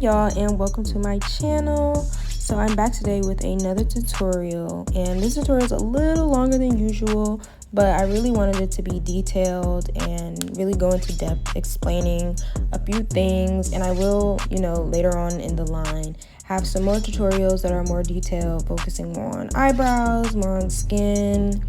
y'all, and welcome to my channel. So I'm back today with another tutorial, and this tutorial is a little longer than usual, but I really wanted it to be detailed and really go into depth explaining a few things. And I will, later on in the line have some more tutorials that are more detailed, focusing more on eyebrows, more on skin,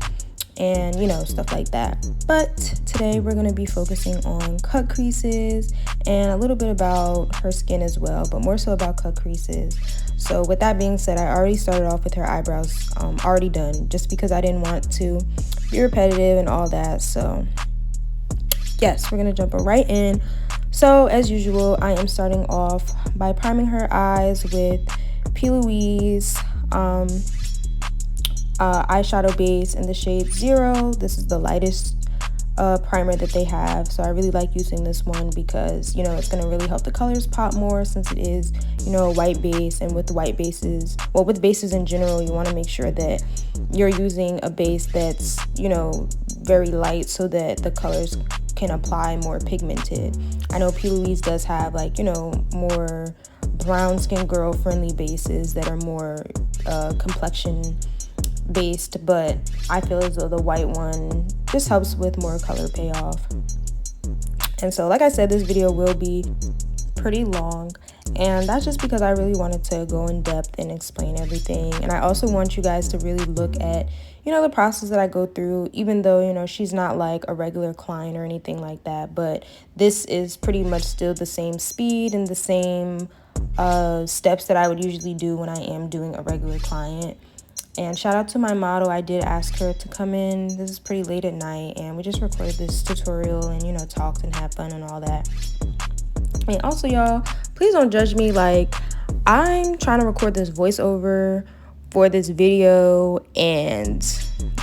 and stuff like that. But today we're going to be focusing on cut creases and a little bit about her skin as well, but more so about cut creases. So with that being said, I already started off with her eyebrows already done, just because I didn't want to be repetitive and all that. So yes, we're going to jump right in. So as usual, I am starting off by priming her eyes with P. Louise eyeshadow base in the shade 0. This is the lightest primer that they have, so I really like using this one because it's going to really help the colors pop more, since it is a white base. And with white bases, well, with bases in general, you want to make sure that you're using a base that's very light, so that the colors can apply more pigmented. I know P. Louise does have more brown skin girl friendly bases that are more complexion based, but I feel as though the white one just helps with more color payoff. And so like I said, this video will be pretty long, and that's just because I really wanted to go in depth and explain everything. And I also want you guys to really look at the process that I go through, even though she's not like a regular client or anything like that, but this is pretty much still the same speed and the same steps that I would usually do when I am doing a regular client. And shout out to my model. I did ask her to come in. This is pretty late at night, and we just recorded this tutorial and talked and had fun and all that. And also, y'all, please don't judge me. Like, I'm trying to record this voiceover for this video, and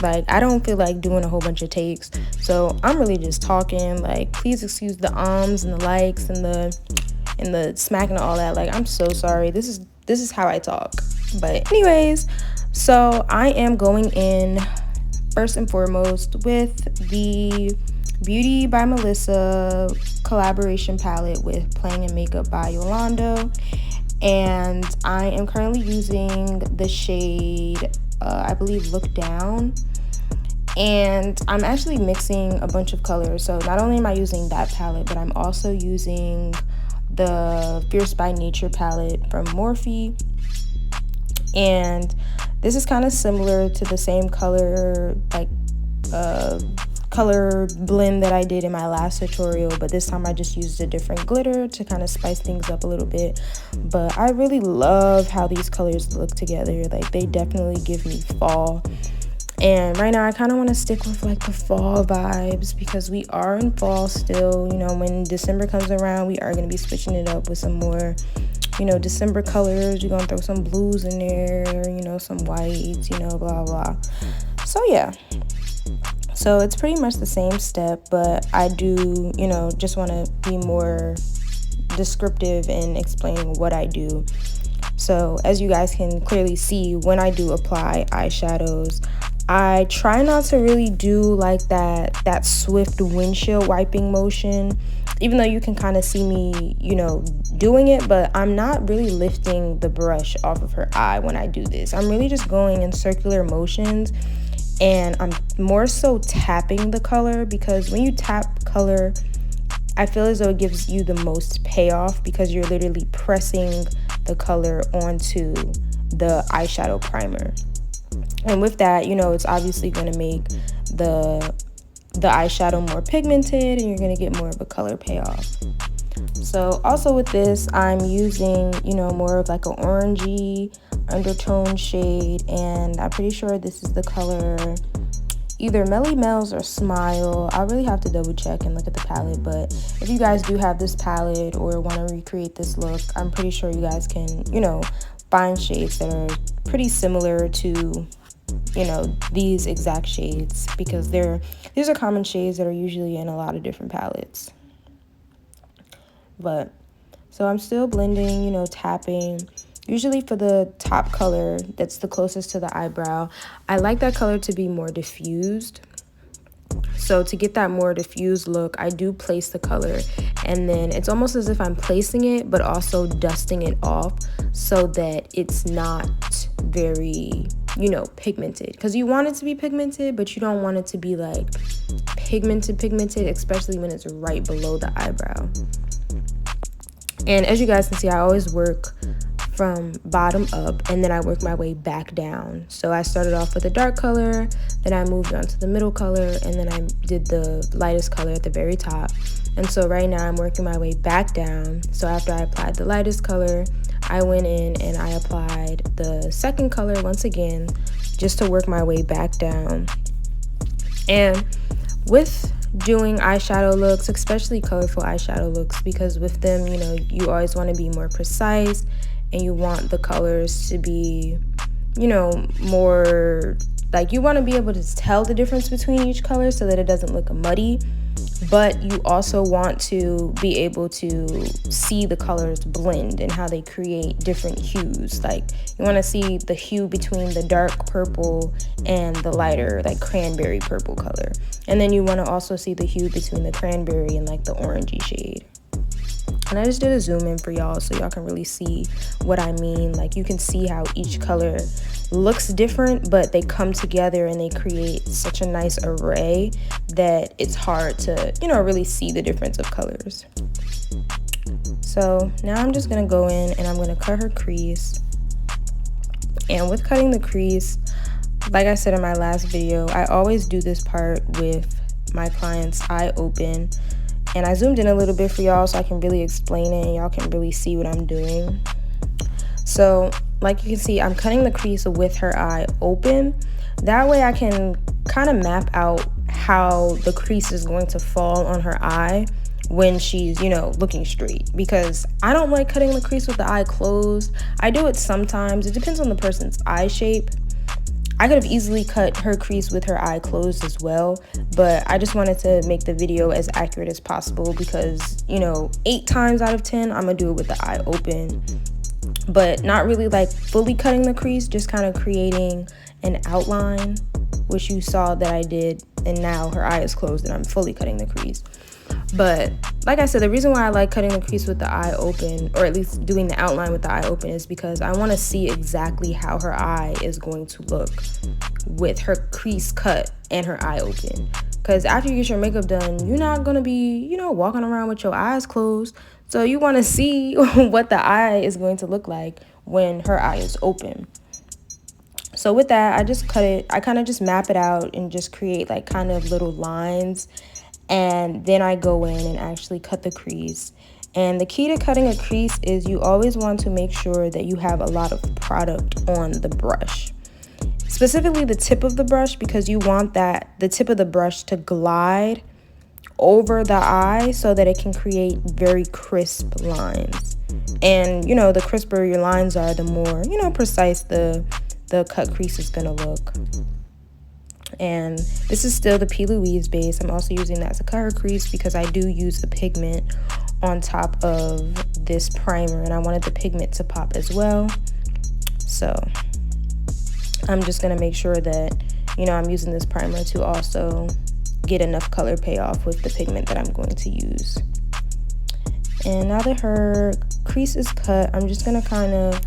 I don't feel like doing a whole bunch of takes, so I'm really just talking. Like, please excuse the ums and the likes and the smacking and all that. Like, I'm so sorry. This is how I talk. But anyways, so I am going in first and foremost with the Beauty by Melissa collaboration palette with Playing in Makeup by Yolanda. And I am currently using the shade, I believe, Look Down. And I'm actually mixing a bunch of colors. So not only am I using that palette, but I'm also using the Fierce by Nature palette from Morphe. And this is kind of similar to the same color color blend that I did in my last tutorial, but this time I just used a different glitter to kind of spice things up a little bit. But I really love how these colors look together. Like, they definitely give me fall. And right now I kind of want to stick with the fall vibes, because we are in fall still. When December comes around, we are going to be switching it up with some more December colors. We're gonna throw some blues in there, some whites, blah blah. So yeah, so it's pretty much the same step, but I do just want to be more descriptive in explaining what I do. So as you guys can clearly see, when I do apply eyeshadows, I try not to really do that swift windshield wiping motion, even though you can kind of see me, doing it, but I'm not really lifting the brush off of her eye when I do this. I'm really just going in circular motions, and I'm more so tapping the color, because when you tap color, I feel as though it gives you the most payoff, because you're literally pressing the color onto the eyeshadow primer. And with that, it's obviously going to make the eyeshadow more pigmented, and you're going to get more of a color payoff. So also with this, I'm using more of an orangey undertone shade, and I'm pretty sure this is the color either Melly Mel's or Smile. I really have to double check and look at the palette, but if you guys do have this palette or want to recreate this look, I'm pretty sure you guys can find shades that are pretty similar to these exact shades, because these are common shades that are usually in a lot of different palettes. But so I'm still blending, tapping. Usually for the top color that's the closest to the eyebrow, I like that color to be more diffused. So to get that more diffused look, I do place the color and then it's almost as if I'm placing it but also dusting it off so that it's not very, you know, pigmented, because you want it to be pigmented but you don't want it to be like pigmented, especially when it's right below the eyebrow. And as you guys can see, I always work from bottom up and then I work my way back down. So I started off with a dark color, then I moved on to the middle color, and then I did the lightest color at the very top. And so right now I'm working my way back down. So after I applied the lightest color, I went in and I applied the second color once again, just to work my way back down. And with doing eyeshadow looks, especially colorful eyeshadow looks, because with them, you know, you always want to be more precise and you want the colors to be, you know, more like, you want to be able to tell the difference between each color so that it doesn't look muddy, but you also want to be able to see the colors blend and how they create different hues. Like, you want to see the hue between the dark purple and the lighter, like cranberry purple color. And then you want to also see the hue between the cranberry and like the orangey shade. And I just did a zoom in for y'all so y'all can really see what I mean. Like, you can see how each color looks different, but they come together and they create such a nice array that it's hard to, you know, really see the difference of colors. So now I'm just gonna go in and I'm gonna cut her crease. And with cutting the crease, like I said in my last video, I always do this part with my client's eye open. And I zoomed in a little bit for y'all so I can really explain it and y'all can really see what I'm doing. So like you can see, I'm cutting the crease with her eye open. That way I can kind of map out how the crease is going to fall on her eye when she's, you know, looking straight, because I don't like cutting the crease with the eye closed. I do it sometimes. It depends on the person's eye shape. I could have easily cut her crease with her eye closed as well, but I just wanted to make the video as accurate as possible because, you know, 8 times out of 10, I'm gonna do it with the eye open, but not really like fully cutting the crease, just kind of creating an outline, which you saw that I did, and now her eye is closed and I'm fully cutting the crease. But like I said, the reason why I like cutting the crease with the eye open, or at least doing the outline with the eye open, is because I want to see exactly how her eye is going to look with her crease cut and her eye open. Because after you get your makeup done, you're not going to be, you know, walking around with your eyes closed. So you want to see what the eye is going to look like when her eye is open. So with that, I just cut it. I kind of just map it out and just create like kind of little lines. And then I go in and actually cut the crease. And the key to cutting a crease is you always want to make sure that you have a lot of product on the brush. Specifically the tip of the brush, because you want the tip of the brush to glide over the eye so that it can create very crisp lines. And, you know, the crisper your lines are, the more, you know, precise the cut crease is gonna look. And this is still the P. Louise base. I'm also using that to cut her crease because I do use the pigment on top of this primer, and I wanted the pigment to pop as well. So I'm just gonna make sure that, you know, I'm using this primer to also get enough color payoff with the pigment that I'm going to use. And now that her crease is cut, I'm just gonna kind of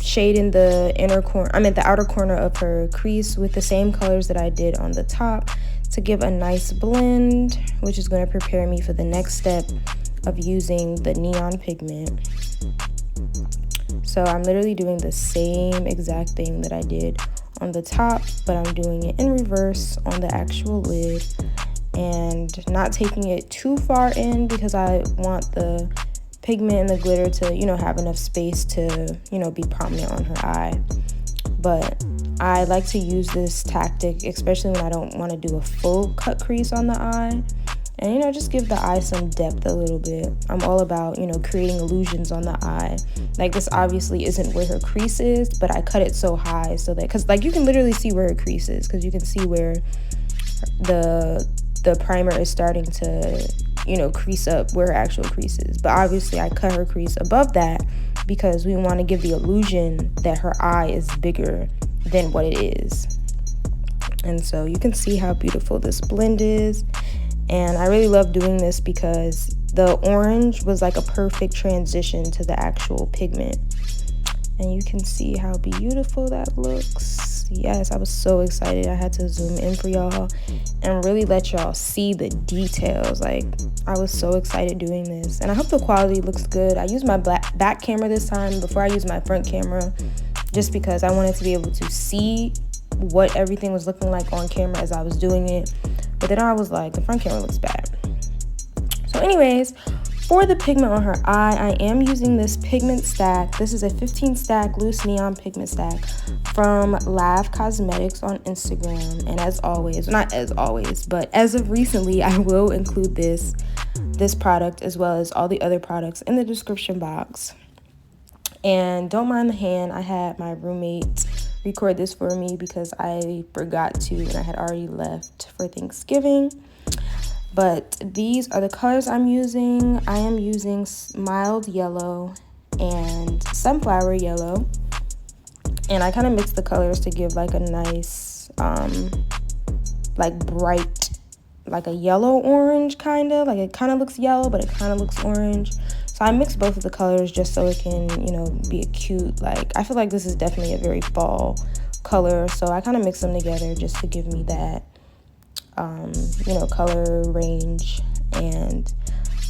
shade in the the outer corner of her crease with the same colors that I did on the top to give a nice blend, which is going to prepare me for the next step of using the neon pigment. So I'm literally doing the same exact thing that I did on the top, but I'm doing it in reverse on the actual lid and not taking it too far in because I want the pigment and the glitter to, you know, have enough space to, you know, be prominent on her eye. But I like to use this tactic, especially when I don't want to do a full cut crease on the eye, and, you know, just give the eye some depth a little bit. I'm all about, you know, creating illusions on the eye. Like, this obviously isn't where her crease is, but I cut it so high so that, because like you can literally see where her crease is, because you can see where the primer is starting to, you know, crease up where her actual crease is. But obviously I cut her crease above that because we want to give the illusion that her eye is bigger than what it is. And so you can see how beautiful this blend is. And I really love doing this because the orange was like a perfect transition to the actual pigment. And you can see how beautiful that looks. Yes, I was so excited. I had to zoom in for y'all and really let y'all see the details. Like, I was so excited doing this. And I hope the quality looks good. I used my back camera this time before I used my front camera, just because I wanted to be able to see what everything was looking like on camera as I was doing it. But then I was like, the front camera looks bad. So anyways, for the pigment on her eye, I am using this pigment stack. This is a 15 stack loose neon pigment stack from Lav Cosmetics on Instagram. And as always, not as always, but as of recently, I will include this product as well as all the other products in the description box. And don't mind the hand, I had my roommate record this for me because I forgot to and I had already left for Thanksgiving. But these are the colors I'm using. I am using mild yellow and sunflower yellow. And I kind of mix the colors to give like a nice, like bright, like a yellow orange kind of. Like it kind of looks yellow, but it kind of looks orange. So I mix both of the colors just so it can, you know, be a cute, like, I feel like this is definitely a very fall color. So I kind of mix them together just to give me that, you know, color range. And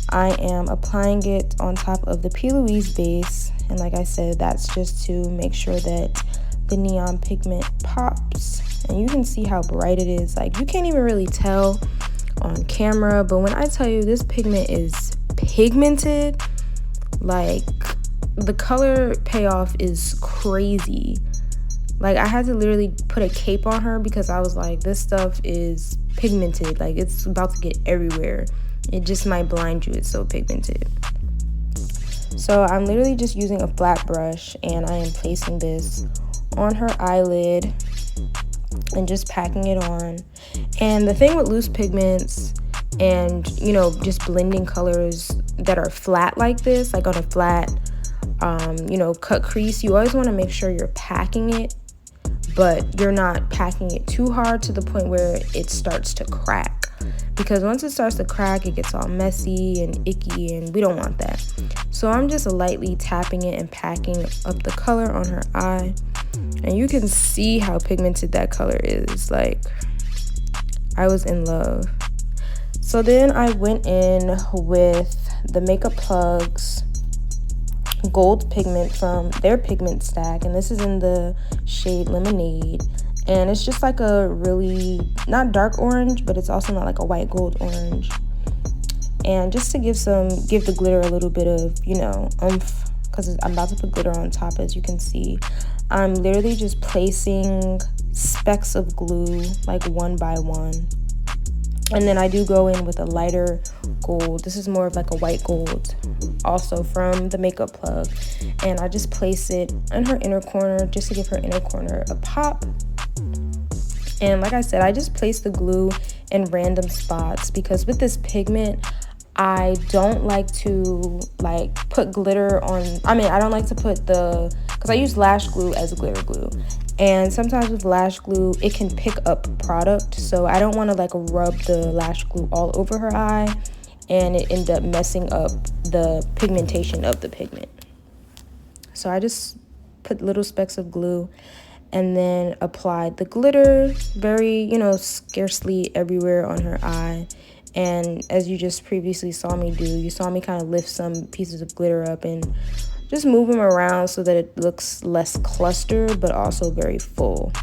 I am applying it on top of the P. Louise base. And like I said, that's just to make sure that the neon pigment pops. And you can see how bright it is. Like, you can't even really tell on camera, but when I tell you this pigment is pigmented, like, the color payoff is crazy. Like, I had to literally put a cape on her because I was like, this stuff is pigmented. Like, it's about to get everywhere. It just might blind you. It's so pigmented. So I'm literally just using a flat brush and I am placing this on her eyelid and just packing it on. And the thing with loose pigments and, you know, just blending colors that are flat like this, like on a flat, you know, cut crease, you always want to make sure you're packing it, but you're not packing it too hard to the point where it starts to crack. Because once it starts to crack, it gets all messy and icky, and we don't want that. So I'm just lightly tapping it and packing up the color on her eye. And you can see how pigmented that color is. Like, I was in love. So then I went in with the Makeup Plugs gold pigment from their pigment stack, and this is in the shade Lemonade. And it's just like a really, not dark orange, but it's also not like a white gold orange. And just to give the glitter a little bit of, you know, oomph, because I'm about to put glitter on top, as you can see. I'm literally just placing specks of glue, like one by one. And then I do go in with a lighter gold. This is more of like a white gold, also from the Makeup Plug. And I just place it in her inner corner just to give her inner corner a pop. And like I said, I just place the glue in random spots because with this pigment, I don't like to like put glitter on, I don't like to put because I use lash glue as a glitter glue. And sometimes with lash glue, it can pick up product. So I don't want to like rub the lash glue all over her eye and it end up messing up the pigmentation of the pigment. So I just put little specks of glue and then applied the glitter very, you know, scarcely everywhere on her eye. And as you just previously saw me do, you saw me kind of lift some pieces of glitter up and just move them around so that it looks less clustered, but also very full.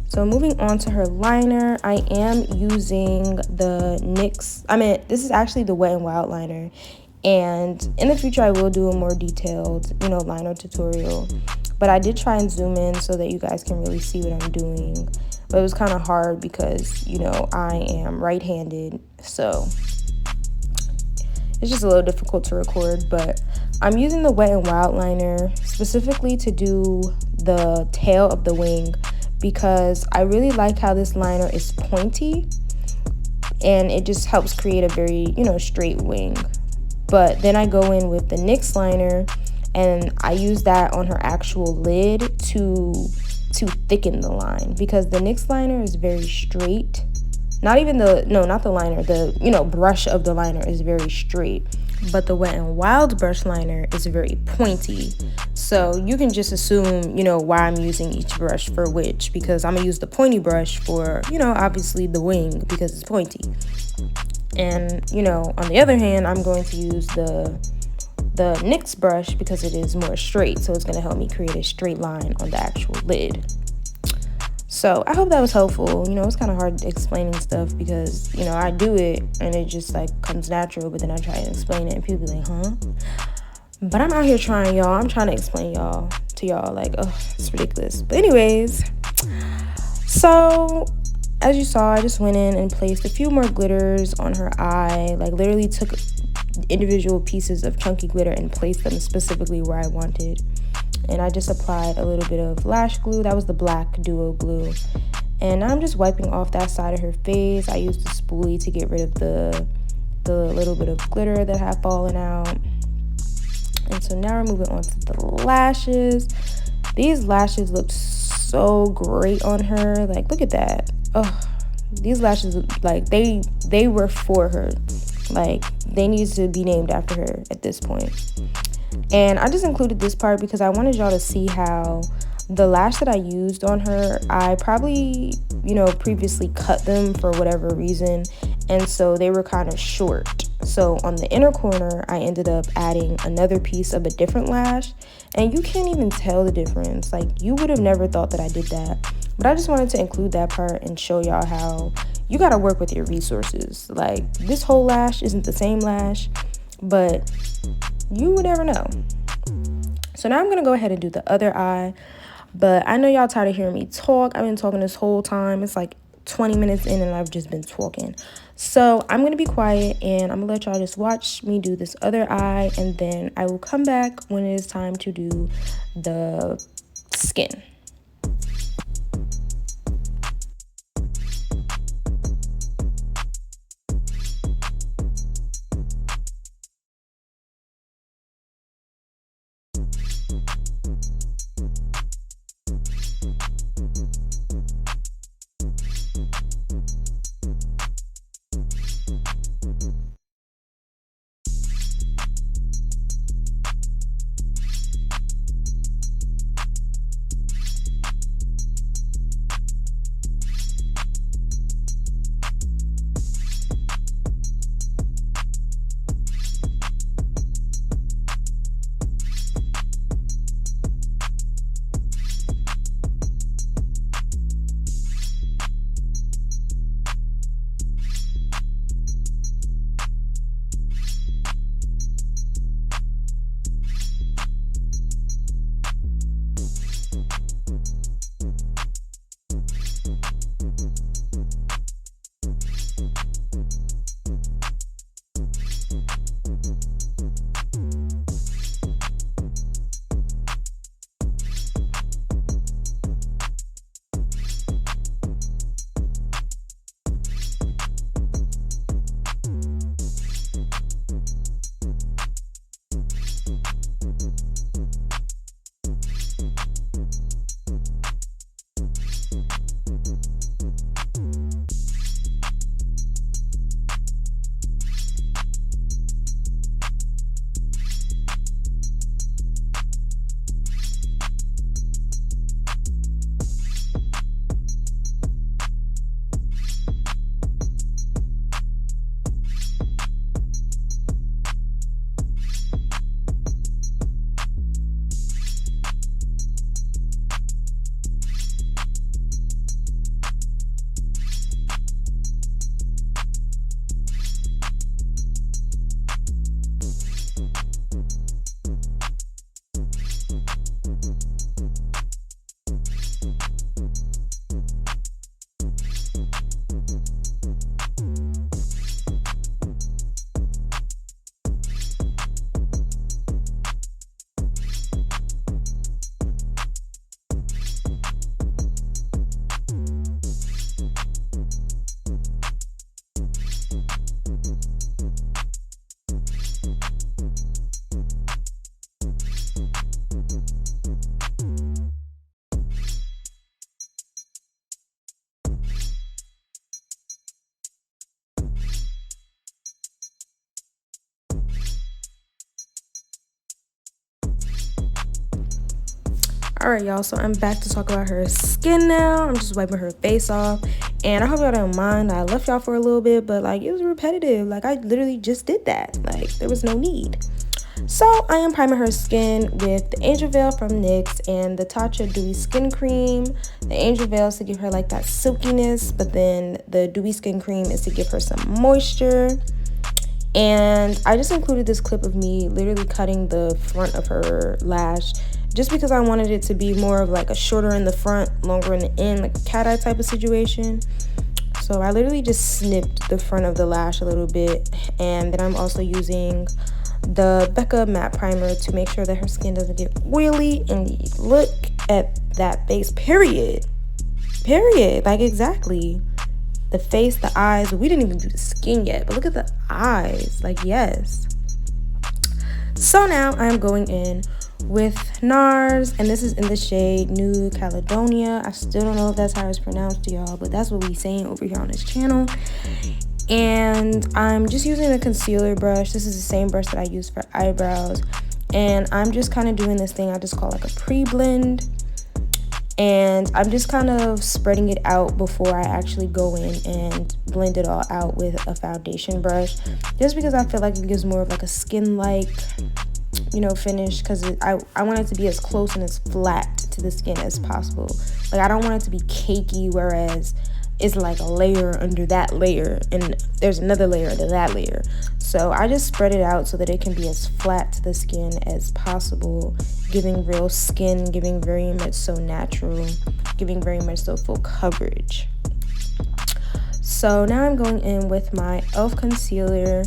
So moving on to her liner, I am using the NYX, this is actually the Wet n Wild liner. And in the future, I will do a more detailed, you know, liner tutorial. But I did try and zoom in so that you guys can really see what I'm doing. But it was kind of hard because, you know, I am right-handed, so it's just a little difficult to record. But I'm using the Wet n Wild liner specifically to do the tail of the wing because I really like how this liner is pointy and it just helps create a very, you know, straight wing. But then I go in with the NYX liner and I use that on her actual lid to thicken the line because the NYX liner is very straight. not even the, no, not the liner, the, you know, brush of the liner is very straight, but the Wet n Wild brush liner is very pointy. So you can just assume, you know, why I'm using each brush for which, because I'm gonna use the pointy brush for, you know, obviously the wing because it's pointy. And, you know, on the other hand, I'm going to use the NYX brush because it is more straight, so it's going to help me create a straight line on the actual lid. So I hope that was helpful. You know, it's kind of hard explaining stuff because, you know, I do it and it just like comes natural, but then I try to explain it and people be like, huh? But I'm out here trying, y'all. I'm trying to explain to y'all like, oh, it's ridiculous. But anyways, so as you saw, I just went in and placed a few more glitters on her eye, like literally took individual pieces of chunky glitter and placed them specifically where I wanted. And I just applied a little bit of lash glue. That was the black duo glue. And now I'm just wiping off that side of her face. I used the spoolie to get rid of the little bit of glitter that had fallen out. And so now we're moving on to the lashes. These lashes look so great on her. Like, look at that. Oh, these lashes, like, they were for her. Like, they need to be named after her at this point. And I just included this part because I wanted y'all to see how the lash that I used on her, I probably, you know, previously cut them for whatever reason. And so they were kind of short. So on the inner corner, I ended up adding another piece of a different lash. And you can't even tell the difference. Like, you would have never thought that I did that. But I just wanted to include that part and show y'all how you got to work with your resources. Like, this whole lash isn't the same lash, but you would never know. So now I'm going to go ahead and do the other eye. But I know y'all tired of hearing me talk. I've been talking this whole time. It's like 20 minutes in and I've just been talking. So I'm going to be quiet and I'm going to let y'all just watch me do this other eye. And then I will come back when it is time to do the skin. Alright, y'all, so I'm back to talk about her skin now. I'm just wiping her face off, and I hope y'all don't mind. I left y'all for a little bit, but like, it was repetitive. Like, I literally just did that. Like, there was no need. So I am priming her skin with the Angel Veil from NYX and the Tatcha Dewy Skin Cream. The Angel Veil is to give her like that silkiness, but then the Dewy Skin Cream is to give her some moisture. And I just included this clip of me literally cutting the front of her lash, just because I wanted it to be more of like a shorter in the front, longer in the end, like a cat eye type of situation. So I literally just snipped the front of the lash a little bit, and then I'm also using the Becca matte primer to make sure that her skin doesn't get oily. And look at that face, period, like exactly. The face, the eyes, we didn't even do the skin yet, but look at the eyes, like yes. So now I'm going in with NARS, and this is in the shade Nude Caledonia. I still don't know if that's how it's pronounced to y'all, but that's what we saying over here on this channel. And I'm just using a concealer brush. This is the same brush that I use for eyebrows, and I'm just kind of doing this thing I just call like a pre-blend, and I'm just kind of spreading it out before I actually go in and blend it all out with a foundation brush, just because I feel like it gives more of like a skin-like, you know, finish, because I want it to be as close and as flat to the skin as possible. Like, I don't want it to be cakey, whereas it's like a layer under that layer and there's another layer under that layer. So I just spread it out so that it can be as flat to the skin as possible, giving real skin, giving very much so natural, giving very much so full coverage. So now I'm going in with my e.l.f. concealer,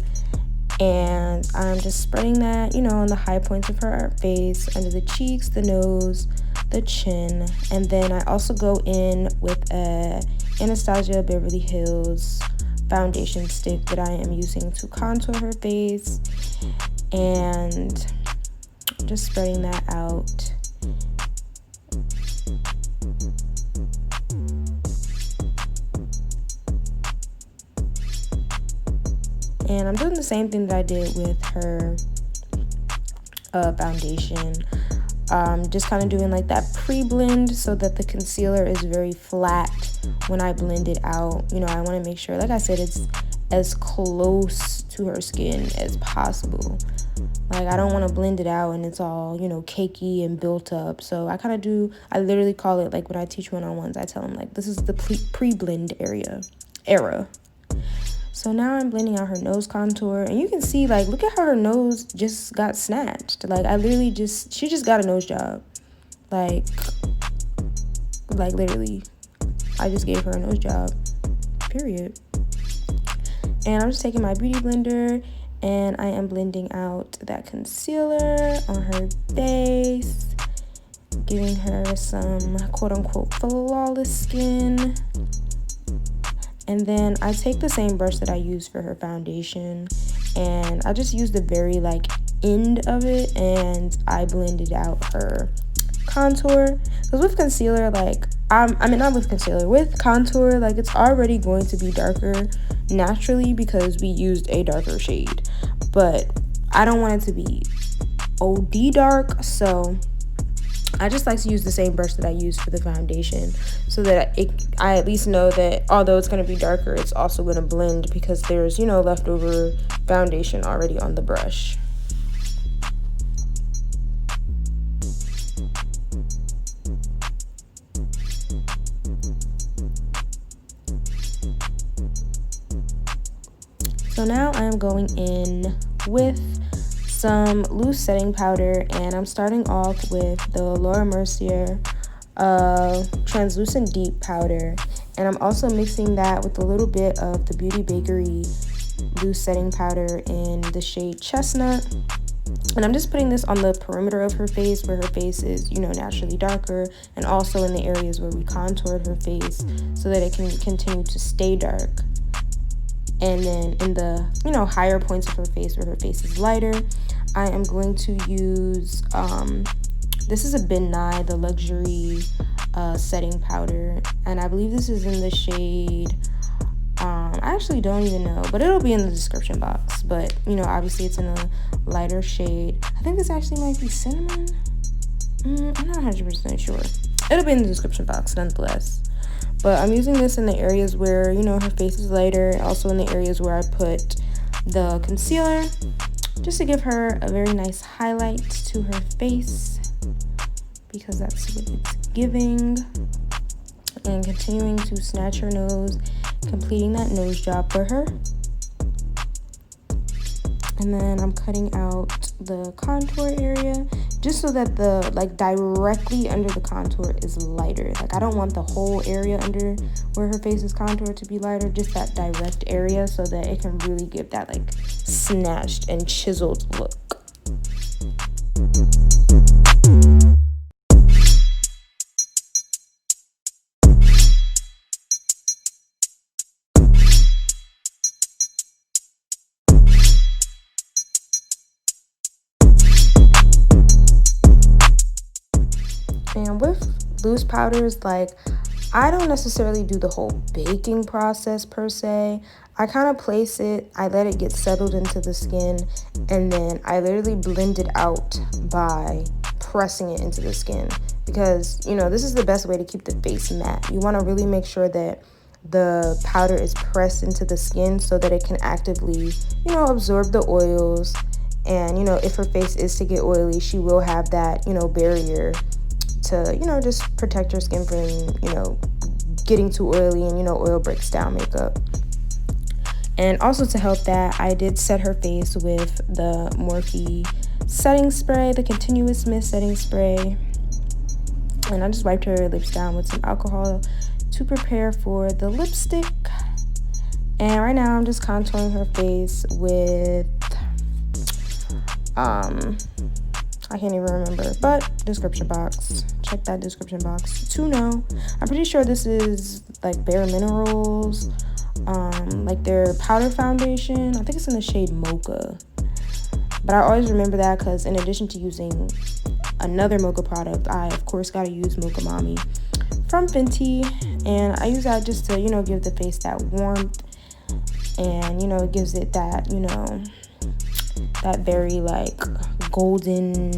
and I'm just spreading that, you know, on the high points of her face, under the cheeks, the nose, the chin. And then I also go in with a Anastasia Beverly Hills foundation stick that I am using to contour her face, and just spreading that out. And I'm doing the same thing that I did with her foundation. Just kind of doing like that pre-blend so that the concealer is very flat when I blend it out. You know, I want to make sure, like I said, it's as close to her skin as possible. Like, I don't want to blend it out and it's all, you know, cakey and built up. So I kind of do, I literally call it, like when I teach one-on-ones, I tell them like, this is the pre-blend era. So now I'm blending out her nose contour, and you can see, like, look at how her nose just got snatched. Like, I literally she just got a nose job. Like literally, I just gave her a nose job, period. And I'm just taking my beauty blender, and I am blending out that concealer on her face, giving her some quote-unquote flawless skin. And then I take the same brush that I used for her foundation, and I just use the very like end of it, and I blended out her contour. Because with concealer, like with contour, like, it's already going to be darker naturally because we used a darker shade, but I don't want it to be OD dark, so I just like to use the same brush that I used for the foundation, so that I at least know that although it's going to be darker, it's also going to blend, because there's, you know, leftover foundation already on the brush. So now I'm going in with some loose setting powder, and I'm starting off with the Laura Mercier translucent deep powder, and I'm also mixing that with a little bit of the Beauty Bakery loose setting powder in the shade Chestnut. And I'm just putting this on the perimeter of her face, where her face is, you know, naturally darker, and also in the areas where we contoured her face, so that it can continue to stay dark. And then in the, you know, higher points of her face, where her face is lighter, I am going to use, this is a Ben Nye, the luxury setting powder, and I believe this is in the shade, I actually don't even know, but it'll be in the description box. But, you know, obviously it's in a lighter shade. I think this actually might be cinnamon. I'm not 100% sure. It'll be in the description box nonetheless. But I'm using this in the areas where, you know, her face is lighter. Also in the areas where I put the concealer, just to give her a very nice highlight to her face, because that's what it's giving. And continuing to snatch her nose, completing that nose job for her. And then I'm cutting out the contour area just so that the, like, directly under the contour is lighter. Like, I don't want the whole area under where her face is contoured to be lighter, just that direct area, so that it can really give that, like, snatched and chiseled look. And with loose powders, like, I don't necessarily do the whole baking process per se. I kind of place it, I let it get settled into the skin, and then I literally blend it out by pressing it into the skin. Because, you know, this is the best way to keep the face matte. You want to really make sure that the powder is pressed into the skin so that it can actively, you know, absorb the oils. And, you know, if her face is to get oily, she will have that, you know, barrier to, you know, just protect her skin from, you know, getting too oily, and, you know, oil breaks down makeup. And also to help that, I did set her face with the Morphe setting spray, the continuous mist setting spray. And I just wiped her lips down with some alcohol to prepare for the lipstick. And right now I'm just contouring her face with I can't even remember, but description box. Check that description box to know. I'm pretty sure this is like Bare Minerals, like their powder foundation. I think it's in the shade Mocha. But I always remember that because in addition to using another Mocha product, I of course gotta use Mocha Mami from Fenty, and I use that just to, you know, give the face that warmth, and, you know, it gives it that, you know, that very like golden,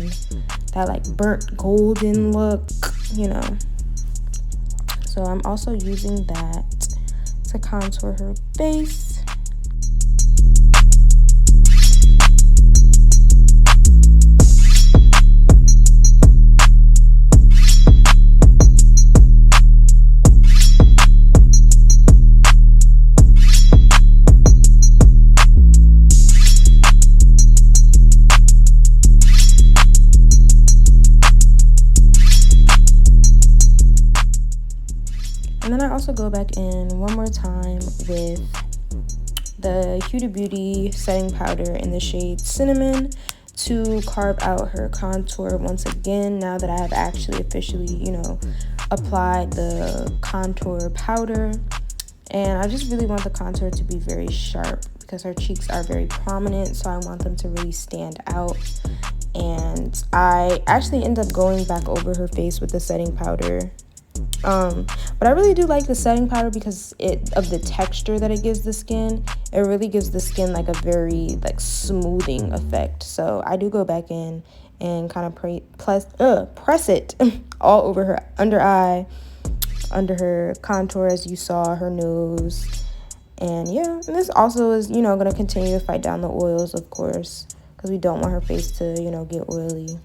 that like burnt golden look, you know. So I'm also using that to contour her face. And then I also go back in one more time with the Huda Beauty setting powder in the shade Cinnamon to carve out her contour once again, now that I have actually officially, you know, applied the contour powder. And I just really want the contour to be very sharp because her cheeks are very prominent, so I want them to really stand out. And I actually end up going back over her face with the setting powder. But I really do like the setting powder because of the texture that it gives the skin. It really gives the skin like a very like smoothing effect. So I do go back in and kind of press it all over her under eye, under her contour, as you saw, her nose. And yeah, and this also is, you know, going to continue to fight down the oils, of course, because we don't want her face to, you know, get oily.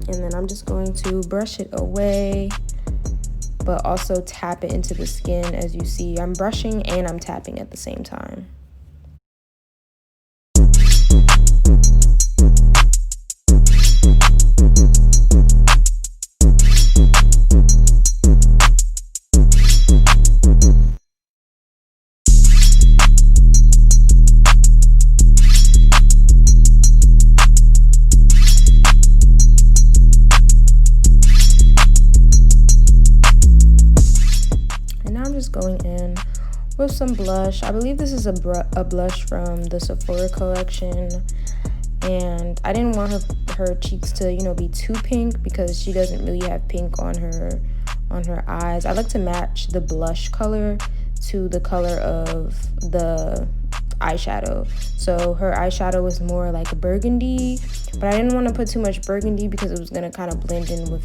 And then I'm just going to brush it away, but also tap it into the skin. As you see, I'm brushing and I'm tapping at the same time. Going in with some blush. I believe this is a blush from the Sephora collection, and I didn't want her cheeks to, you know, be too pink because she doesn't really have pink on her eyes. I like to match the blush color to the color of the eyeshadow. So her eyeshadow was more like a burgundy, but I didn't want to put too much burgundy because it was going to kind of blend in with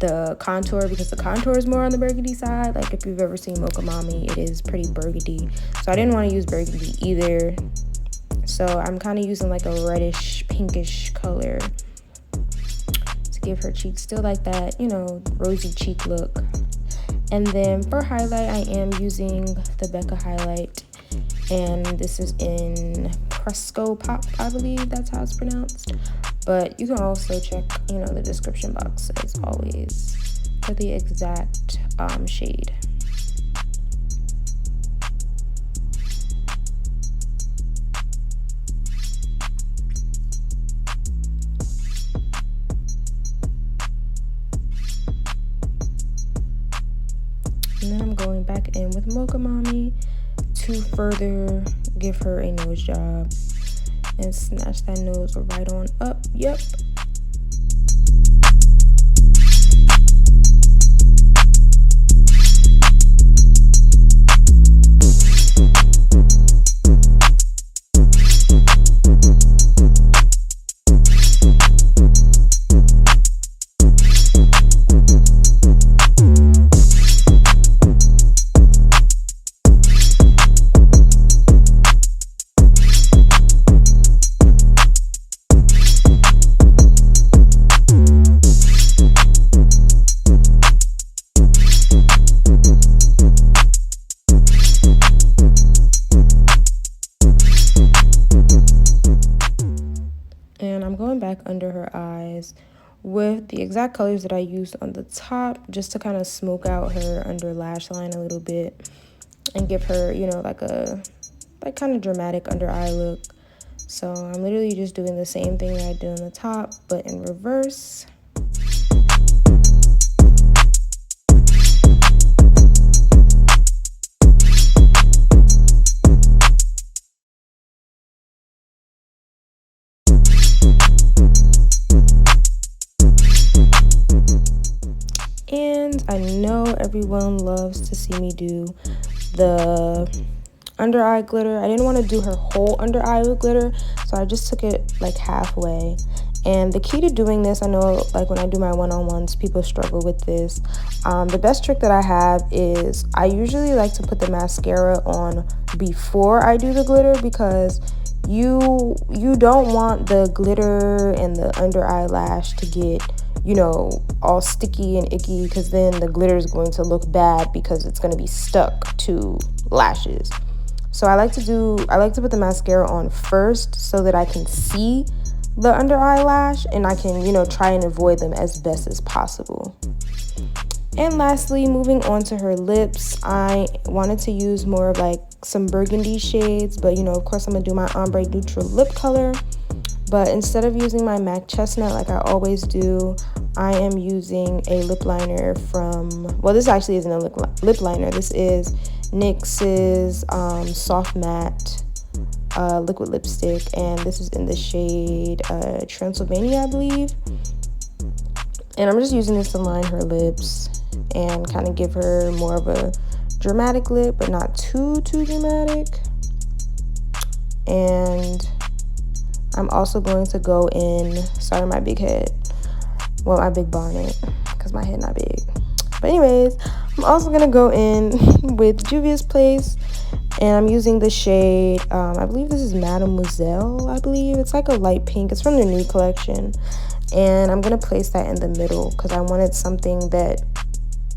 the contour, because the contour is more on the burgundy side. Like if you've ever seen Mocha Mami, it is pretty burgundy. So I didn't want to use burgundy either. So I'm kind of using like a reddish pinkish color to give her cheeks still like that, you know, rosy cheek look. And then for highlight, I am using the Becca highlight, and this is in Prosecco Pop, I believe that's how it's pronounced. But you can also check, you know, the description box as always for the exact shade. And then I'm going back in with Mocha Mami to further give her a nose job and snatch that nose right on up. Yep. And I'm going back under her eyes with the exact colors that I used on the top, just to kind of smoke out her under lash line a little bit and give her, you know, like kind of dramatic under eye look. So I'm literally just doing the same thing that I did on the top, but in reverse. And I know everyone loves to see me do the under eye glitter. I didn't want to do her whole under eye with glitter, so I just took it like halfway. And the key to doing this, I know like when I do my one-on-ones, people struggle with this. The best trick that I have is I usually like to put the mascara on before I do the glitter, because you don't want the glitter and the under eyelash to get, you know, all sticky and icky, because then the glitter is going to look bad because it's going to be stuck to lashes. So I like to put the mascara on first so that I can see the under eyelash and I can, you know, try and avoid them as best as possible. And lastly, moving on to her lips, I wanted to use more of like some burgundy shades, but you know, of course I'm gonna do my ombre neutral lip color. But instead of using my MAC Chestnut like I always do, I am using a lip liner from, well, this actually isn't a lip liner. This is NYX's Soft Matte liquid lipstick, and this is in the shade Transylvania, I believe. And I'm just using this to line her lips and kind of give her more of a dramatic lip, but not too dramatic. And I'm also going to go in, sorry, my big head, well, my big bonnet, because my head not big. But anyways, I'm also going to go in with Juvia's Place, and I'm using the shade, I believe this is Mademoiselle, I believe. It's like a light pink. It's from the Nude collection. And I'm going to place that in the middle because I wanted something that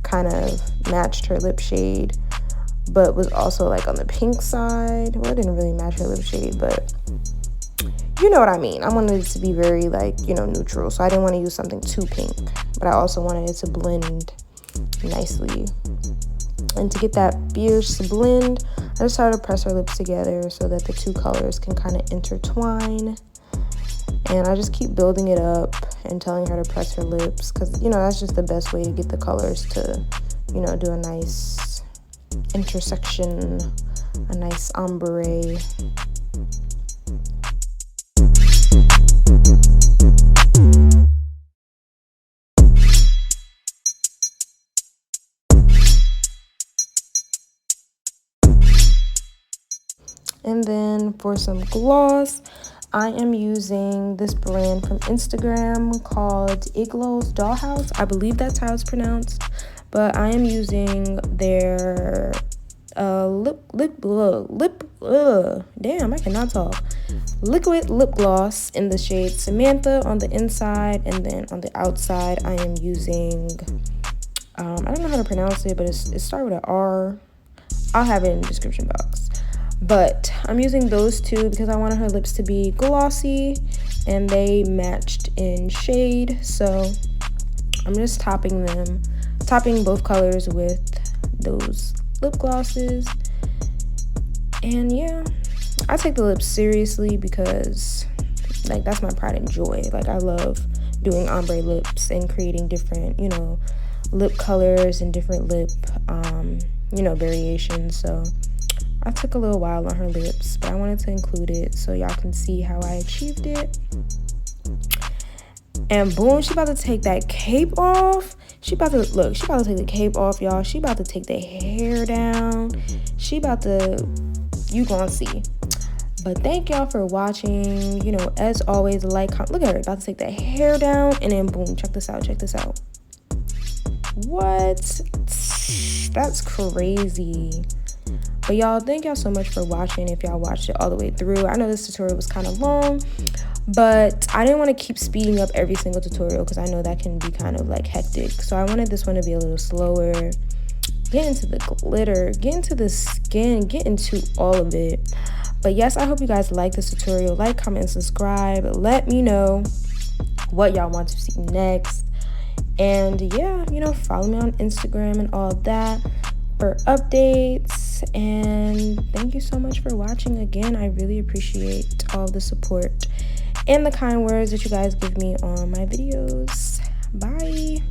kind of matched her lip shade, but was also like on the pink side. Well, it didn't really match her lip shade, but you know what I mean. I wanted it to be very like, you know, neutral. So I didn't want to use something too pink, but I also wanted it to blend nicely. And to get that fierce blend, I just started to press her lips together so that the two colors can kind of intertwine. And I just keep building it up and telling her to press her lips because, you know, that's just the best way to get the colors to, you know, do a nice intersection, a nice ombre. And then for some gloss, I am using this brand from Instagram called Igloo's Dollhouse. I believe that's how it's pronounced. But I am using their damn, I cannot talk. Liquid lip gloss in the shade Samantha on the inside, and then on the outside I am using I don't know how to pronounce it, but it starts with an R. I'll have it in the description box. But I'm using those two because I wanted her lips to be glossy and they matched in shade. So I'm just topping both colors with those lip glosses. And yeah, I take the lips seriously because like that's my pride and joy. Like I love doing ombre lips and creating different, you know, lip colors and different lip you know, variations. So I took a little while on her lips, but I wanted to include it so y'all can see how I achieved it. And boom, she about to take that cape off. She about to take the cape off, y'all. She about to take the hair down. She about to, you gonna see. But thank y'all for watching. You know, as always, like, look at her, about to take the hair down, and then boom, check this out. What? That's crazy. But y'all, thank y'all so much for watching. If y'all watched it all the way through, I know this tutorial was kind of long, but I didn't want to keep speeding up every single tutorial because I know that can be kind of like hectic. So I wanted this one to be a little slower. Get into the glitter, get into the skin, get into all of it. But yes, I hope you guys like this tutorial. Like, comment, and subscribe. Let me know what y'all want to see next. And yeah, you know, follow me on Instagram and all that for updates. And thank you so much for watching again. I really appreciate all the support and the kind words that you guys give me on my videos. Bye.